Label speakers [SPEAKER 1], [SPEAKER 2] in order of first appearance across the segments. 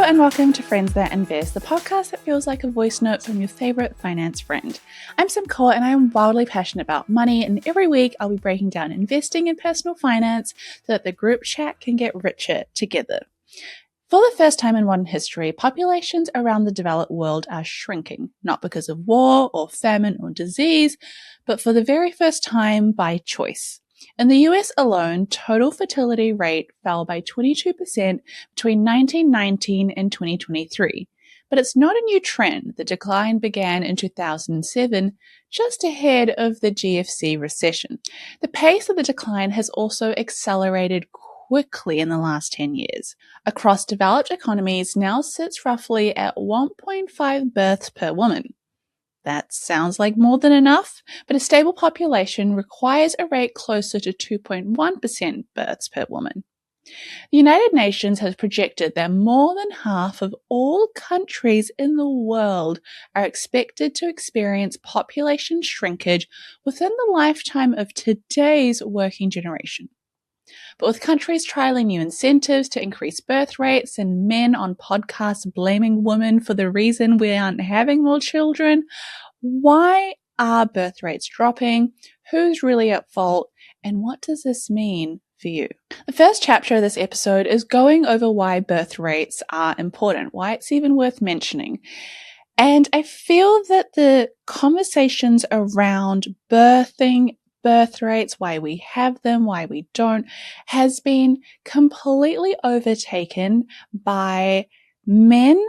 [SPEAKER 1] and welcome to Friends That Invest, the podcast that feels like a voice note from your favorite finance friend. I'm Sim Kaur and I am wildly passionate about money, and every week I'll be breaking down investing and personal finance so that the group chat can get richer together. For the first time in modern history, populations around the developed world are shrinking, not because of war or famine or disease, but for the very first time by choice. In the US alone, total fertility rate fell by 22% between 1919 and 2023. But it's not a new trend. The decline began in 2007, just ahead of the GFC recession. The pace of the decline has also accelerated quickly in the last 10 years. Across developed economies now sits roughly at 1.5 births per woman. That sounds like more than enough, but a stable population requires a rate closer to 2.1% births per woman. The United Nations has projected that more than half of all countries in the world are expected to experience population shrinkage within the lifetime of today's working generation. But with countries trialing new incentives to increase birth rates and men on podcasts blaming women for the reason we aren't having more children, why are birth rates dropping? Who's really at fault? And what does this mean for you? The first chapter of this episode is going over why birth rates are important, why it's even worth mentioning. And I feel that the conversations around birthing, birth rates, why we have them, why we don't, has been completely overtaken by men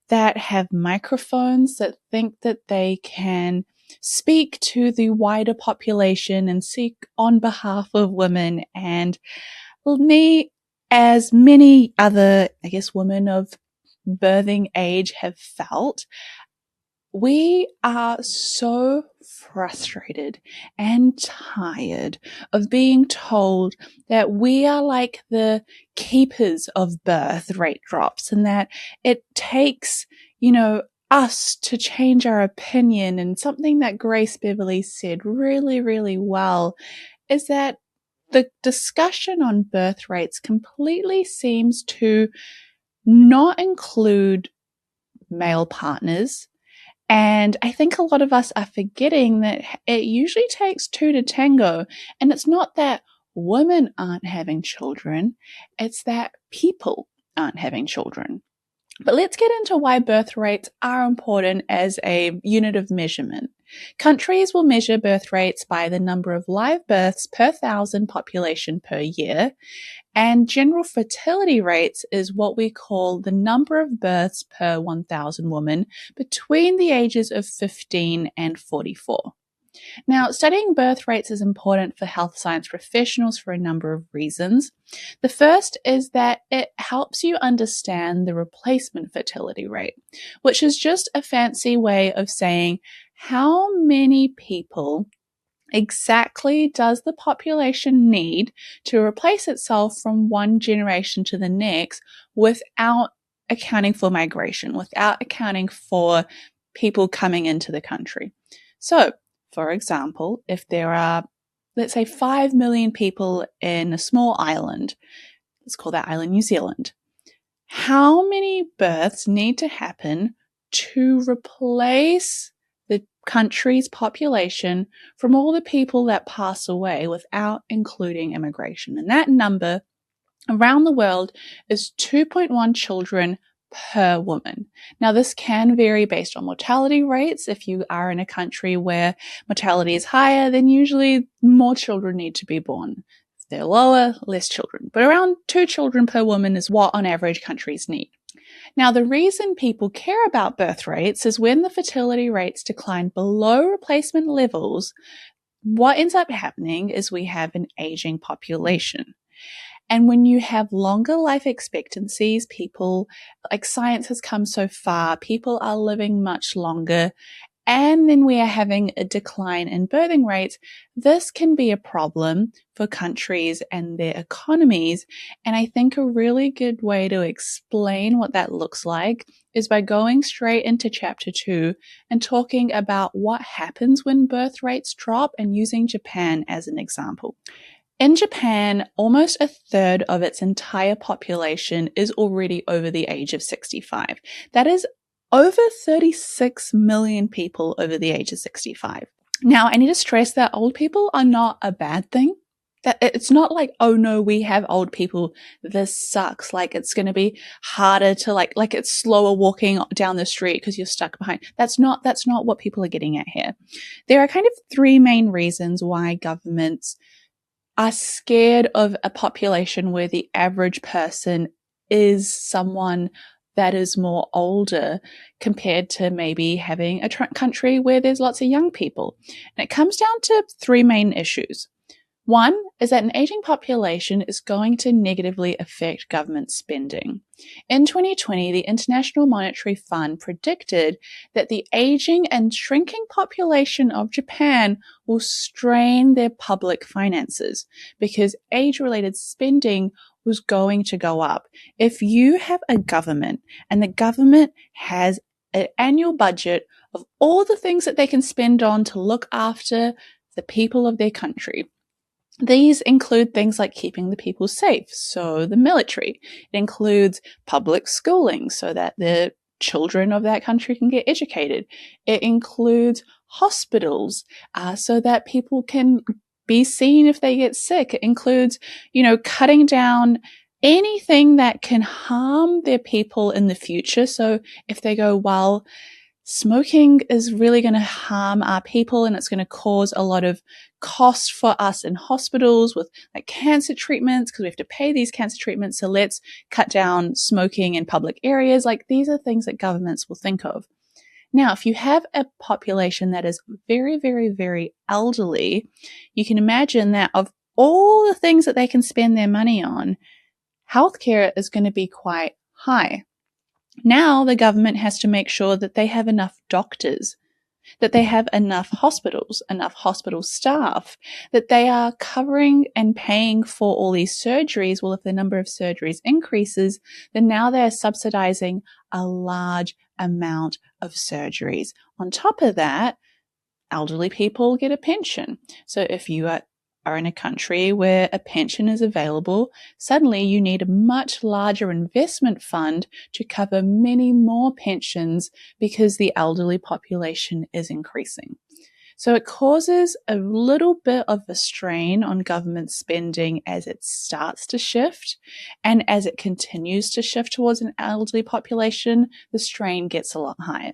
[SPEAKER 1] that have microphones that think that they can speak to the wider population and speak on behalf of women. And me, as many other, women of birthing age have felt, we are so frustrated and tired of being told that we are like the keepers of birth rate drops and that it takes, us to change our opinion. And something that Grace Beverly said really, really well is that the discussion on birth rates completely seems to not include male partners. And I think a lot of us are forgetting that it usually takes two to tango. And it's not that women aren't having children, it's that people aren't having children. But let's get into why birth rates are important as a unit of measurement. Countries will measure birth rates by the number of live births per thousand population per year, and general fertility rates is what we call the number of births per 1,000 women between the ages of 15 and 44. Now, studying birth rates is important for health science professionals for a number of reasons. The first is that it helps you understand the replacement fertility rate, which is just a fancy way of saying how many people exactly does the population need to replace itself from one generation to the next without accounting for migration, without accounting for people coming into the country. So, for example, if there are, let's say, 5 million people in a small island, let's call that island New Zealand, how many births need to happen to replace the country's population from all the people that pass away without including immigration? And that number around the world is 2.1 children per woman. Now, this can vary based on mortality rates. If you are in a country where mortality is higher, then usually more children need to be born. If they're lower, less children. But around 2 children per woman is what on average countries need. Now, the reason people care about birth rates is when the fertility rates decline below replacement levels, what ends up happening is we have an aging population. And when you have longer life expectancies, science has come so far, people are living much longer, and then we are having a decline in birthing rates. This can be a problem for countries and their economies. And I think a really good way to explain what that looks like is by going straight into chapter 2 and talking about what happens when birth rates drop and using Japan as an example. In Japan, almost a third of its entire population is already over the age of 65. That is over 36 million people over the age of 65. Now, I need to stress that old people are not a bad thing. That it's not like, oh no, we have old people, this sucks. Like it's going to be harder to like it's slower walking down the street because you're stuck behind. That's not what people are getting at here. There are kind of three main reasons why governments are scared of a population where the average person is someone that is more older compared to maybe having a country where there's lots of young people. And it comes down to three main issues. One is that an aging population is going to negatively affect government spending. In 2020, the International Monetary Fund predicted that the aging and shrinking population of Japan will strain their public finances because age-related spending was going to go up. If you have a government and the government has an annual budget of all the things that they can spend on to look after the people of their country, these include things like keeping the people safe, so the military. It includes public schooling so that the children of that country can get educated. It includes hospitals so that people can be seen if they get sick. It includes, cutting down anything that can harm their people in the future. So if they go, well, smoking is really going to harm our people and it's going to cause a lot of cost for us in hospitals with like cancer treatments because we have to pay these cancer treatments. So let's cut down smoking in public areas. Like these are things that governments will think of. Now, if you have a population that is very, very, very elderly, you can imagine that of all the things that they can spend their money on, healthcare is going to be quite high. Now the government has to make sure that they have enough doctors, that they have enough hospitals, enough hospital staff, that they are covering and paying for all these surgeries. Well, if the number of surgeries increases, then now they're subsidizing a large amount of surgeries. On top of that, elderly people get a pension. So if you are in a country where a pension is available, suddenly you need a much larger investment fund to cover many more pensions because the elderly population is increasing. So it causes a little bit of a strain on government spending as it starts to shift. And as it continues to shift towards an elderly population, the strain gets a lot higher.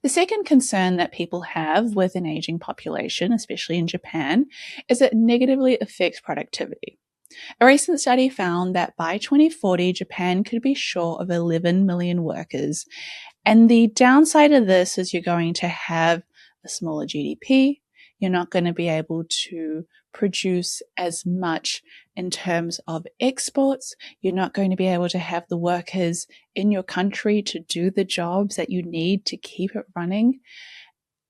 [SPEAKER 1] The second concern that people have with an aging population, especially in Japan, is it negatively affects productivity. A recent study found that by 2040, Japan could be short of 11 million workers. And the downside of this is you're going to have a smaller GDP. You're not going to be able to produce as much in terms of exports. You're not going to be able to have the workers in your country to do the jobs that you need to keep it running.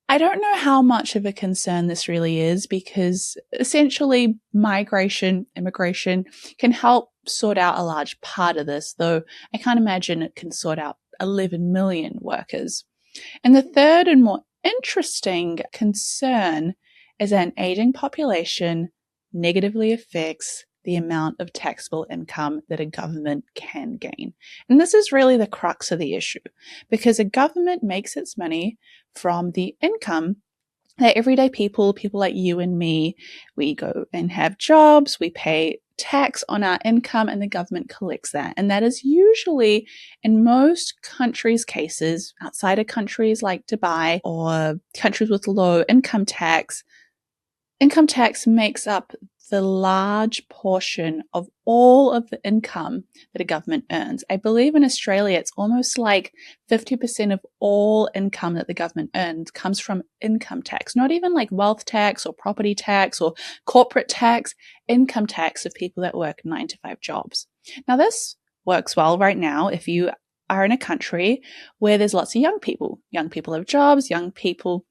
[SPEAKER 1] I don't know how much of a concern this really is because essentially immigration can help sort out a large part of this, though I can't imagine it can sort out 11 million workers. And the third and more interesting concern is that an aging population negatively affects the amount of taxable income that a government can gain. And this is really the crux of the issue, because a government makes its money from the income that everyday people like you and me, we go and have jobs, we pay tax on our income, and the government collects that. And that is usually, in most countries' cases, outside of countries like Dubai or countries with low income tax makes up the large portion of all of the income that a government earns. I believe in Australia, it's almost like 50% of all income that the government earns comes from income tax, not even like wealth tax or property tax or corporate tax, income tax of people that work 9-to-5 jobs. Now, this works well right now if you are in a country where there's lots of young people. Young people have jobs, young people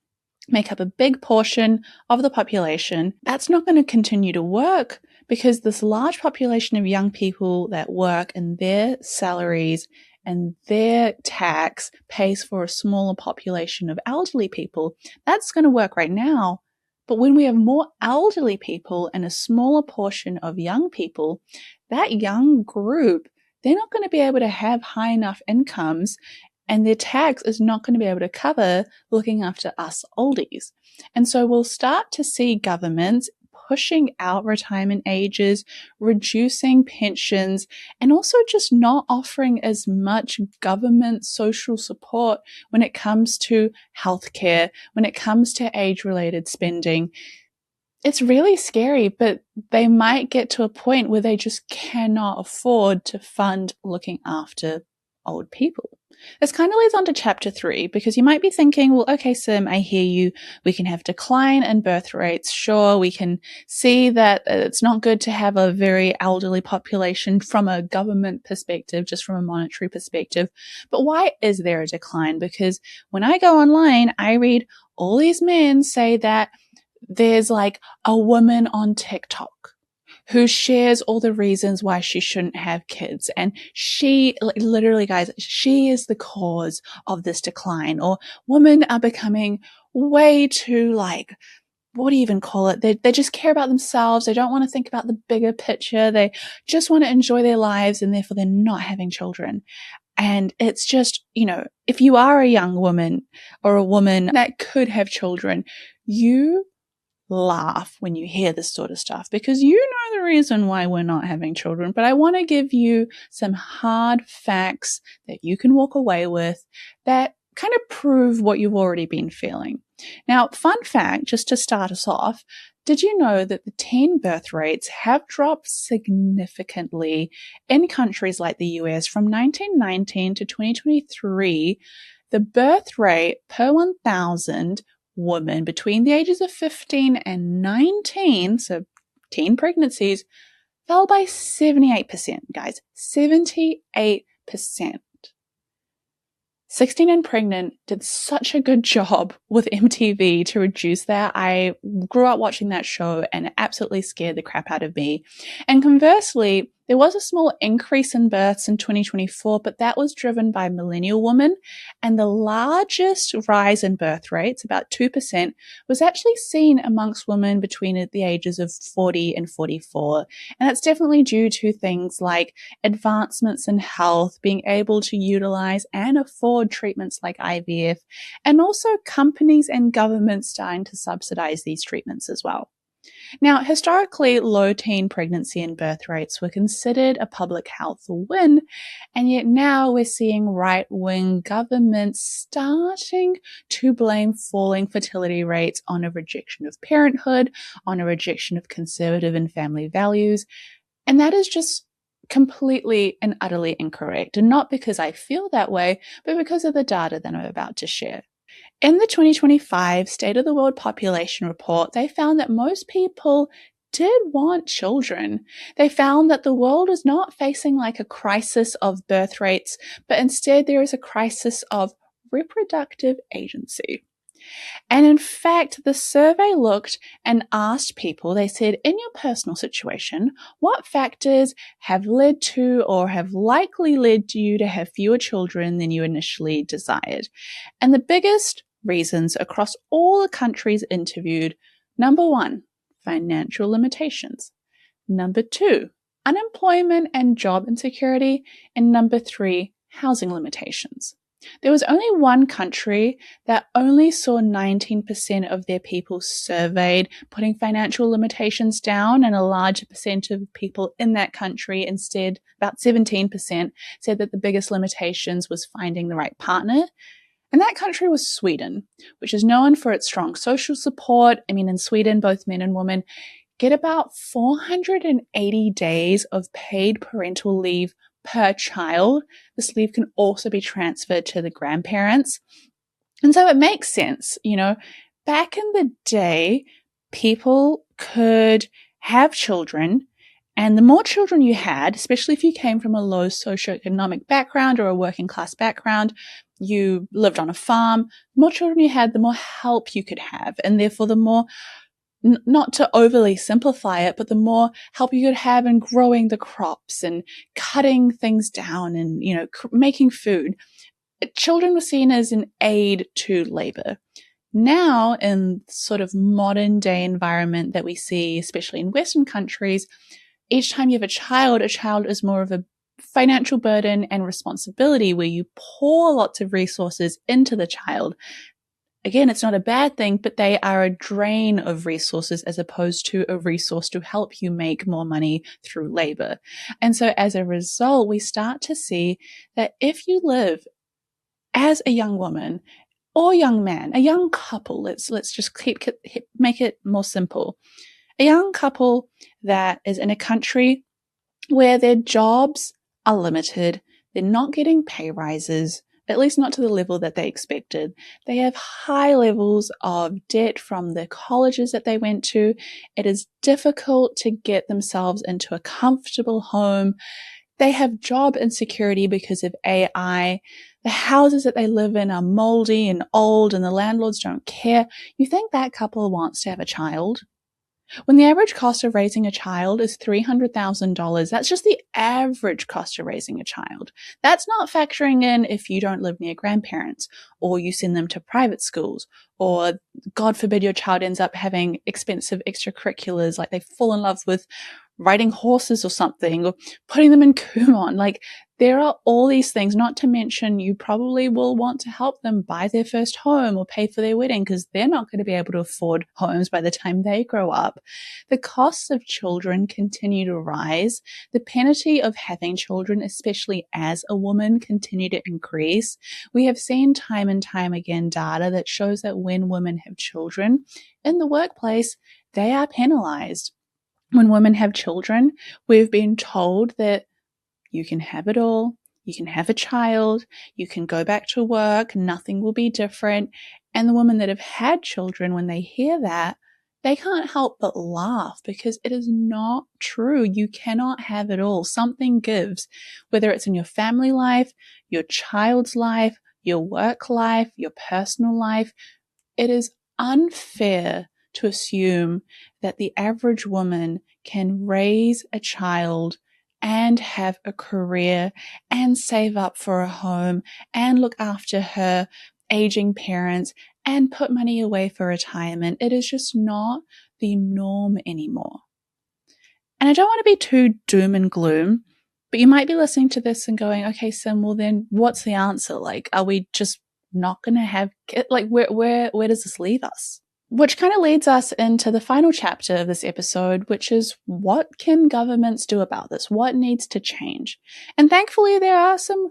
[SPEAKER 1] make up a big portion of the population. That's not going to continue to work because this large population of young people that work and their salaries and their tax pays for a smaller population of elderly people. That's going to work right now, But when we have more elderly people and a smaller portion of young people, that young group, they're not going to be able to have high enough incomes, and their tax is not going to be able to cover looking after us oldies. And so we'll start to see governments pushing out retirement ages, reducing pensions, and also just not offering as much government social support when it comes to healthcare, when it comes to age-related spending. It's really scary, but they might get to a point where they just cannot afford to fund looking after old people. This kind of leads on to chapter 3, because you might be thinking, well, okay, Sim, I hear you. We can have decline in birth rates. Sure, we can see that it's not good to have a very elderly population from a government perspective, just from a monetary perspective. But why is there a decline? Because when I go online, I read all these men say that there's like a woman on TikTok who shares all the reasons why she shouldn't have kids. And she, literally, guys, she is the cause of this decline. Or women are becoming way too, what do you even call it? They just care about themselves. They don't want to think about the bigger picture. They just want to enjoy their lives, and therefore they're not having children. And it's just, if you are a young woman or a woman that could have children, you laugh when you hear this sort of stuff, because you know the reason why we're not having children. But I want to give you some hard facts that you can walk away with that kind of prove what you've already been feeling. Now, fun fact, just to start us off, did you know that the teen birth rates have dropped significantly in countries like the US from 1919 to 2023? The birth rate per 1,000 women between the ages of 15 and 19, so teen pregnancies, fell by 78%, guys. 78%. 16 and Pregnant did such a good job with MTV to reduce that. I grew up watching that show and it absolutely scared the crap out of me. And conversely, there was a small increase in births in 2024, but that was driven by millennial women. And the largest rise in birth rates, about 2%, was actually seen amongst women between the ages of 40 and 44. And that's definitely due to things like advancements in health, being able to utilize and afford treatments like IVF, and also companies and governments starting to subsidize these treatments as well. Now, historically, low teen pregnancy and birth rates were considered a public health win, and yet now we're seeing right-wing governments starting to blame falling fertility rates on a rejection of parenthood, on a rejection of conservative and family values, and that is just completely and utterly incorrect, and not because I feel that way, but because of the data that I'm about to share. In the 2025 State of the World Population Report, they found that most people did want children. They found that the world is not facing like a crisis of birth rates, but instead there is a crisis of reproductive agency. And in fact, the survey looked and asked people, they said, in your personal situation, what factors have led to or have likely led you to have fewer children than you initially desired? And the biggest reasons across all the countries interviewed: number 1, financial limitations; number 2, unemployment and job insecurity; and number 3, housing limitations. There was only one country that only saw 19% of their people surveyed putting financial limitations down, and a larger percent of people in that country, instead, about 17%, said that the biggest limitations was finding the right partner. And that country was Sweden, which is known for its strong social support. I mean, in Sweden, both men and women get about 480 days of paid parental leave per child. This leave can also be transferred to the grandparents. And so it makes sense, back in the day, people could have children, and the more children you had, especially if you came from a low socioeconomic background or a working class background, you lived on a farm, the more children you had, the more help you could have. And therefore, the more, not to overly simplify it, but the more help you could have in growing the crops and cutting things down and, making food. Children were seen as an aid to labor. Now, in sort of modern day environment that we see, especially in Western countries, each time you have a child is more of a financial burden and responsibility where you pour lots of resources into the child. Again, it's not a bad thing, but they are a drain of resources as opposed to a resource to help you make more money through labor. And so as a result, we start to see that if you live as a young woman or young man, a young couple, let's just make it more simple. A young couple that is in a country where their jobs are limited, they're not getting pay rises, at least not to the level that they expected. They have high levels of debt from the colleges that they went to. It is difficult to get themselves into a comfortable home. They have job insecurity because of AI. The houses that they live in are moldy and old and the landlords don't care. You think that couple wants to have a child? When the average cost of raising a child is $300,000, that's just the average cost of raising a child. That's not factoring in if you don't live near grandparents or you send them to private schools or, God forbid, your child ends up having expensive extracurriculars like they fall in love with riding horses or something or putting them in Kumon. Like, there are all these things, not to mention you probably will want to help them buy their first home or pay for their wedding because they're not going to be able to afford homes by the time they grow up. The costs of children continue to rise. The penalty of having children, especially as a woman, continue to increase. We have seen time and time again data that shows that when women have children in the workplace, they are penalized. When women have children, we've been told that you can have it all. You can have a child. You can go back to work. Nothing will be different. And the women that have had children, when they hear that, they can't help but laugh because it is not true. You cannot have it all. Something gives, whether it's in your family life, your child's life, your work life, your personal life. It is unfair to assume that the average woman can raise a child and have a career and save up for a home and look after her aging parents and put money away for retirement. It is just not the norm anymore. And I don't want to be too doom and gloom, but you might be listening to this and going, okay, Sim, well then what's the answer? Like, are we just not going to have, like, where does this leave us? Which kind of leads us into the final chapter of this episode, which is what can governments do about this? What needs to change? And thankfully, there are some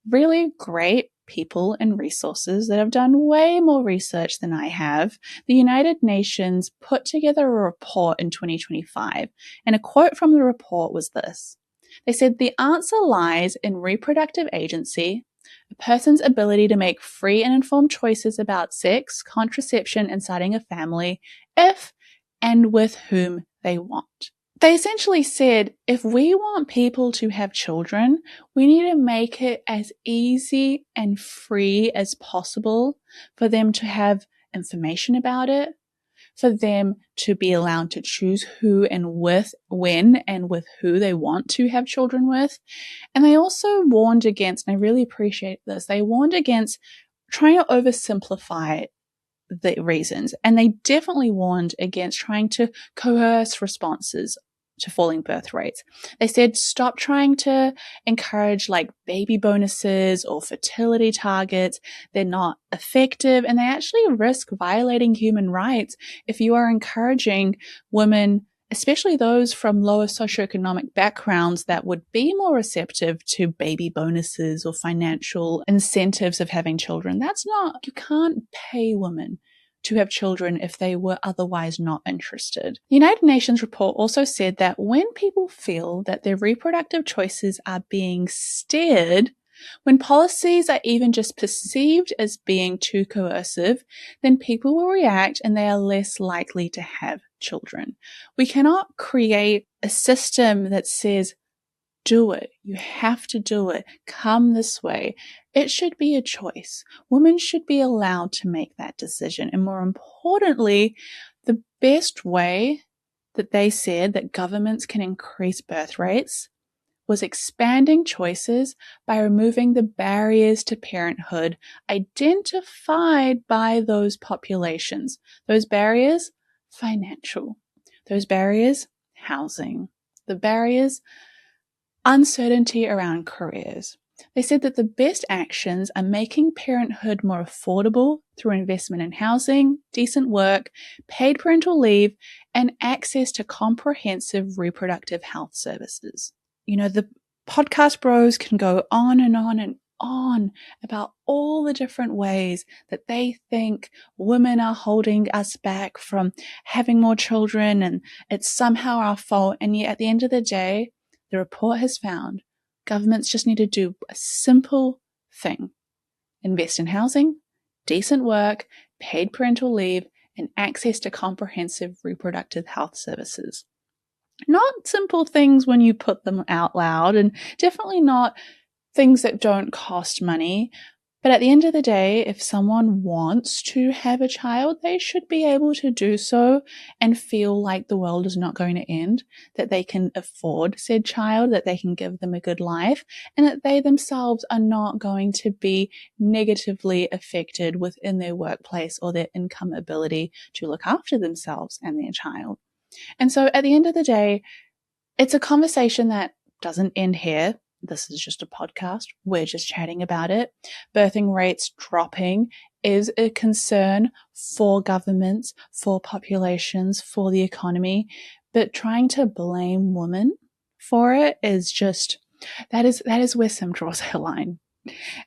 [SPEAKER 1] really great people and resources that have done way more research than I have. The United Nations put together a report in 2025, and a quote from the report was this. They said, "The answer lies in reproductive agency, a person's ability to make free and informed choices about sex, contraception, and starting a family, if and with whom they want." They essentially said, if we want people to have children, we need to make it as easy and free as possible for them to have information about it, for them to be allowed to choose who and with, when and with who they want to have children with. And they also warned against, and I really appreciate this, they warned against trying to oversimplify the reasons. And they definitely warned against trying to coerce responses to falling birth rates. They said, stop trying to encourage like baby bonuses or fertility targets. They're not effective and they actually risk violating human rights if you are encouraging women, especially those from lower socioeconomic backgrounds that would be more receptive to baby bonuses or financial incentives of having children. You can't pay women to have children if they were otherwise not interested. The United Nations report also said that when people feel that their reproductive choices are being steered, when policies are even just perceived as being too coercive, then people will react and they are less likely to have children. We cannot create a system that says, do it. You have to do it. Come this way. It should be a choice. Women should be allowed to make that decision. And more importantly, the best way that they said that governments can increase birth rates was expanding choices by removing the barriers to parenthood identified by those populations. Those barriers, financial. Those barriers, housing. The barriers, uncertainty around careers. They said that the best actions are making parenthood more affordable through investment in housing, decent work, paid parental leave, and access to comprehensive reproductive health services. You know, the podcast bros can go on and on and on about all the different ways that they think women are holding us back from having more children and it's somehow our fault. And yet at the end of the day, the report has found governments just need to do a simple thing: invest in housing, decent work, paid parental leave, and access to comprehensive reproductive health services. Not simple things when you put them out loud, and definitely not things that don't cost money. But at the end of the day, if someone wants to have a child, they should be able to do so and feel like the world is not going to end, that they can afford said child, that they can give them a good life, and that they themselves are not going to be negatively affected within their workplace or their income ability to look after themselves and their child. And so at the end of the day, it's a conversation that doesn't end here. This is just a podcast. We're just chatting about it. Birthing rates dropping is a concern for governments, for populations, for the economy. But trying to blame women for it is just, that is where some draws a line.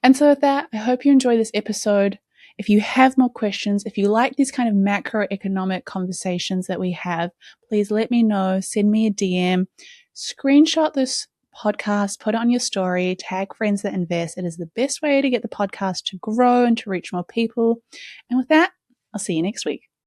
[SPEAKER 1] And so with that, I hope you enjoy this episode. If you have more questions, if you like these kind of macroeconomic conversations that we have, please let me know. Send me a DM, screenshot this podcast, put it on your story, tag friends that invest. It is the best way to get the podcast to grow and to reach more people. And with that, I'll see you next week.